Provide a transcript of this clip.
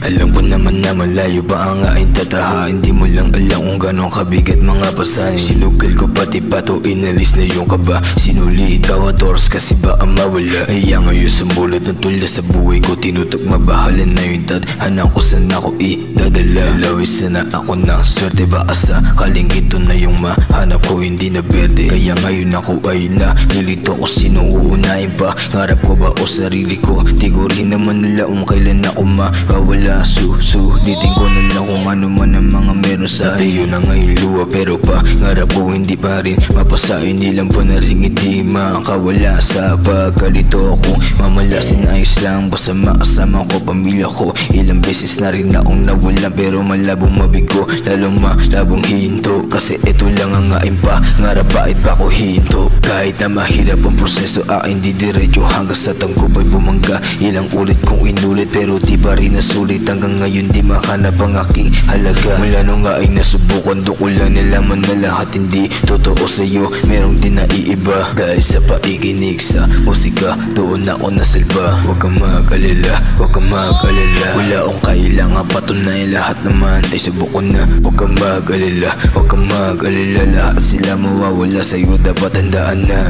Alam ko naman na malayo pa ang aking tataha. Hindi mo lang alam kung gano'ng kabigat mga pasanin. Sinugal ko pati pato, inalis na yung kaba. Sinuli ikaw at oras kasi baka mawala. Kaya ngayon sumulat ang tula sa buhay ko. Tinutok mabahalan na yung tadhanan ko, saan ako idadala. Lawis na ako ng swerte, baka sakaling ito na yung mahanap ko, hindi na berde. Kaya ngayon ako ay nalilito ko, sino uunahin pa? Ngarap ko ba o sarili ko? Di ko rin naman nila kung kailan ako mawala. Susulitin ko na lang kung ano man ang mga meron sa tayo na ngayon luwa. Pero pa ngarap ko hindi pa rin mapasayo, nilang po na rin hindi makawala sa pagkalito. Kung mamalasin ayos lang, basta makasama ko pamilya ko. Ilang beses na rin akong nawala pero malabong mabigo, lalong malabong hinto. Kasi ito lang ang aking pangarap, bakit pa ko hinto? Kahit na mahirap ang proseso aking didiretso hanggang sa tangkupay bumangga. Ilang ulit kong inulit pero di ba rin nasulit. Hanggang ngayon di makanap ang aking halaga. Mula nung nga ay nasubukan, doon ko lang nalaman na lahat hindi totoo sa'yo. Merong din naiiba dahil sa pakikinig sa musika, doon ako nasalba. Huwag kang mag-alala, huwag kang mag-alala. Wala akong kailangan patunayan, lahat naman ay subok ko na. Huwag kang mag-alala, huwag kang mag-alala. Lahat sila mawawala sa'yo, dapat handaan na.